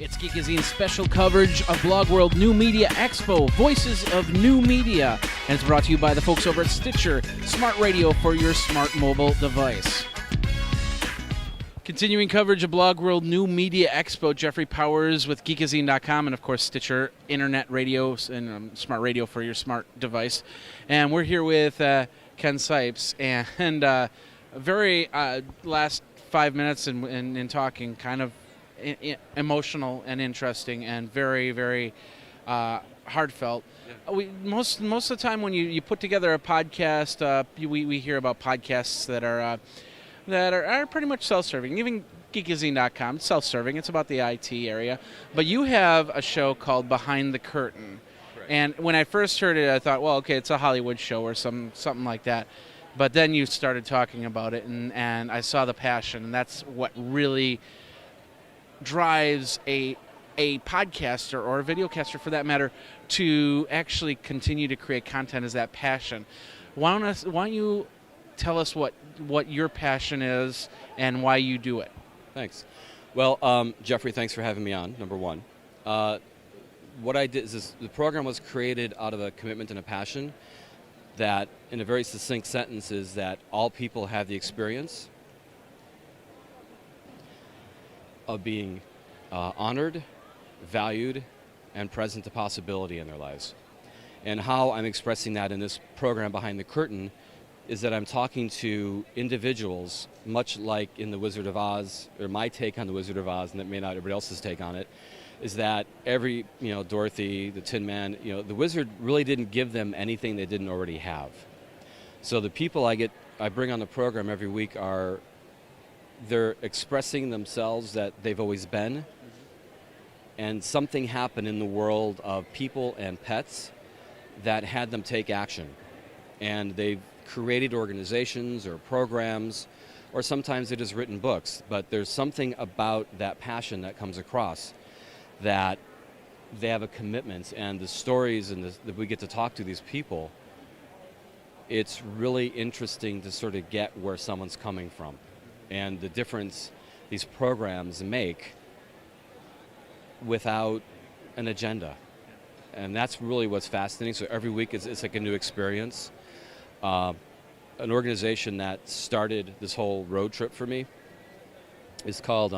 It's Geekazine's special coverage of Blog World New Media Expo, Voices of New Media, and it's brought to you by the folks over at Stitcher, smart radio for your smart mobile device. Continuing coverage of Blog World New Media Expo, Jeffrey Powers with Geekazine.com and, of course, Stitcher, internet radio and smart radio for your smart device. And we're here with Ken Sipes, and very last 5 minutes in talking, kind of emotional and interesting and very, very heartfelt. Yeah. Most of the time when you put together a podcast, we hear about podcasts that are pretty much self-serving. Even Geekazine.com, it's self-serving. It's about the IT area. But you have a show called Behind the Curtain. Correct. And when I first heard it, I thought, well, okay, it's a Hollywood show or something like that. But then you started talking about it, and I saw the passion, and that's what really drives a podcaster or a videocaster, for that matter, to actually continue to create content, is that passion. Why don't you tell us what your passion is and why you do it? Thanks. Well, Jeffrey, thanks for having me on, number one. What I did is the program was created out of a commitment and a passion that, in a very succinct sentence, is that all people have the experience of being honored, valued, and present to possibility in their lives. And how I'm expressing that in this program Behind the Curtain is that I'm talking to individuals, much like in The Wizard of Oz, or my take on The Wizard of Oz, and that may not everybody else's take on it, is that every, Dorothy, the Tin Man, the wizard really didn't give them anything they didn't already have. So the people I bring on the program every week they're expressing themselves that they've always been, and something happened in the world of people and pets that had them take action. And they've created organizations or programs, or sometimes they just written books, but there's something about that passion that comes across, that they have a commitment, and the stories that we get to talk to these people, it's really interesting to sort of get where someone's coming from and the difference these programs make without an agenda. And that's really what's fascinating. So every week it's like a new experience. An organization that started this whole road trip for me is called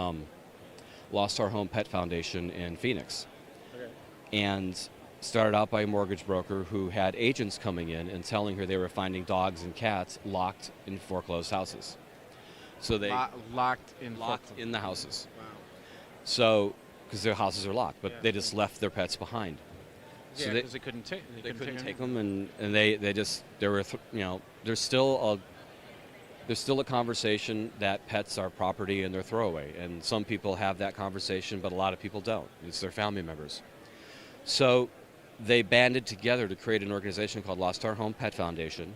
Lost Our Home Pet Foundation in Phoenix. Okay. And started out by a mortgage broker who had agents coming in and telling her they were finding dogs and cats locked in foreclosed houses. So they locked in the houses. Wow. So, because their houses are locked, but they just left their pets behind. Yeah, so because they couldn't take them, and there's still a conversation that pets are property and they're throwaway, and some people have that conversation, but a lot of people don't. It's their family members. So they banded together to create an organization called Lost Our Home Pet Foundation,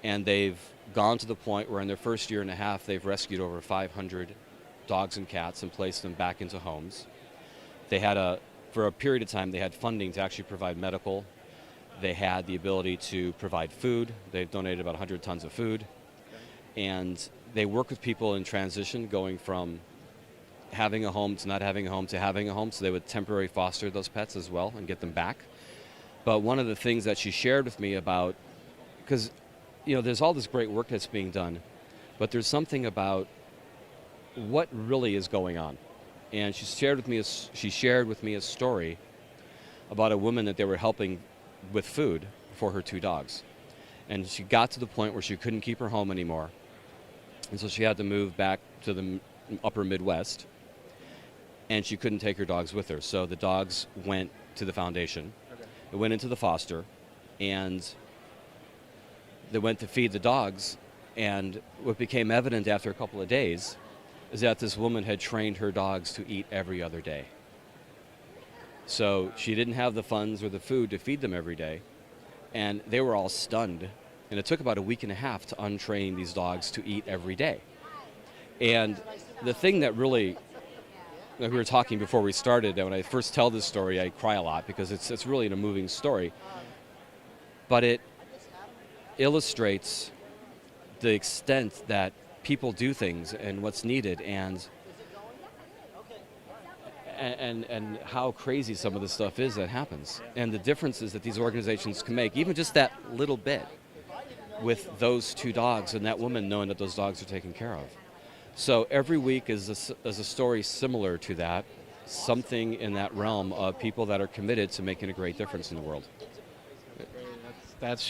and they've gone to the point where in their first year and a half they've rescued over 500 dogs and cats and placed them back into homes. They had for a period of time they had funding to actually provide medical. They had the ability to provide food. They've donated about 100 tons of food. Okay. And they work with people in transition, going from having a home to not having a home to having a home, so they would temporarily foster those pets as well and get them back. But one of the things that she shared with me about, because there's all this great work that's being done, but there's something about what really is going on. And she shared with me a story about a woman that they were helping with food for her 2 dogs. And she got to the point where she couldn't keep her home anymore. And so she had to move back to the upper Midwest. And she couldn't take her dogs with her. So the dogs went to the foundation. Okay. It went into the foster. And they went to feed the dogs. And what became evident after a couple of days is that this woman had trained her dogs to eat every other day. So she didn't have the funds or the food to feed them every day, and they were all stunned. And it took about a week and a half to untrain these dogs to eat every day. And the thing that really, we were talking before we started, that when I first tell this story, I cry a lot because it's really a moving story. But it illustrates the extent that people do things and what's needed. And and how crazy some of the stuff is that happens, and the differences that these organizations can make, even just that little bit, with those 2 dogs and that woman knowing that those dogs are taken care of. So every week is a story similar to that, something in that realm of people that are committed to making a great difference in the world. That's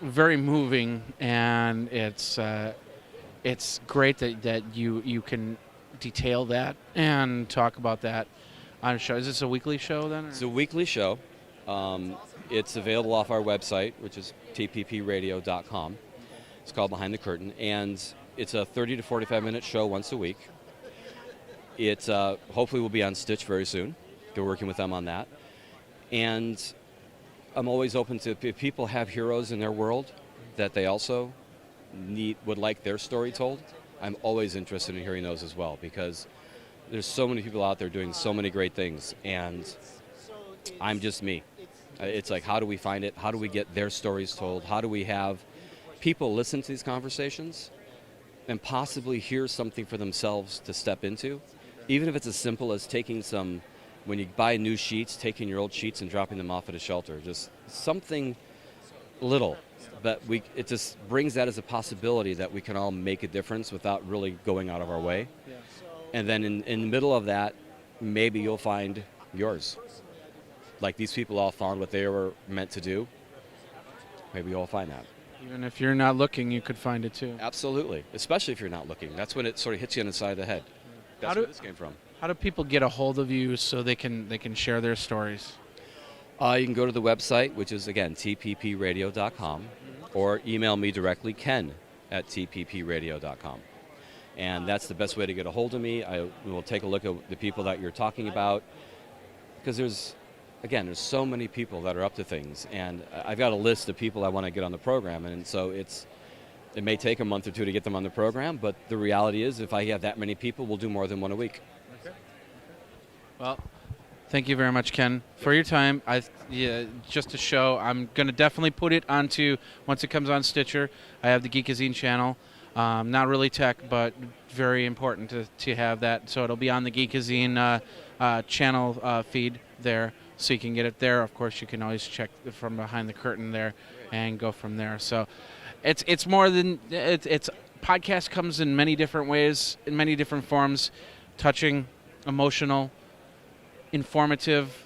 very moving, and it's great that you can detail that and talk about that on a show. Is this a weekly show then? Or? It's a weekly show. It's available off our website, which is tppradio.com. It's called Behind the Curtain, and it's a 30 to 45-minute show once a week. It hopefully will be on Stitch very soon. They're working with them on that. And I'm always open to, if people have heroes in their world that they also would like their story told, I'm always interested in hearing those as well, because there's so many people out there doing so many great things, and I'm just me. It's like, how do we find it? How do we get their stories told? How do we have people listen to these conversations and possibly hear something for themselves to step into? Even if it's as simple as taking some, when you buy new sheets, taking your old sheets and dropping them off at a shelter. Just something little. But it just brings that as a possibility that we can all make a difference without really going out of our way. Yeah. And then in the middle of that, maybe you'll find yours. Like these people all found what they were meant to do. Maybe you'll find that. Even if you're not looking, you could find it too. Absolutely, especially if you're not looking. That's when it sort of hits you on the side of the head. That's where this came from. How do people get a hold of you so they can share their stories? You can go to the website, which is, again, tppradio.com, or email me directly, ken@tppradio.com. And that's the best way to get a hold of me. We will take a look at the people that you're talking about, because there's so many people that are up to things. And I've got a list of people I want to get on the program, and so it may take a month or 2 to get them on the program, but the reality is if I have that many people, we'll do more than 1 a week. Okay. Well, thank you very much, Ken, for your time. Just a show. I'm going to definitely put it onto, once it comes on Stitcher, I have the Geekazine channel. Not really tech, but very important to have that. So it'll be on the Geekazine channel feed there, so you can get it there. Of course, you can always check from behind the curtain there and go from there. So it's more than, it's podcast comes in many different ways, in many different forms, touching, emotional, informative,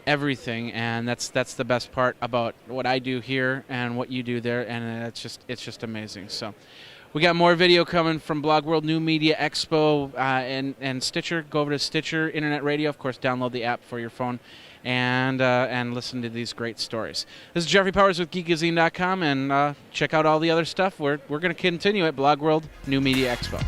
everything, and that's the best part about what I do here and what you do there, and it's just amazing. So we got more video coming from Blog World New Media Expo and Stitcher. Go over to Stitcher Internet Radio. Of course, download the app for your phone and listen to these great stories. This is Jeffrey Powers with Geekazine.com, and check out all the other stuff. We're going to continue at Blog World New Media Expo.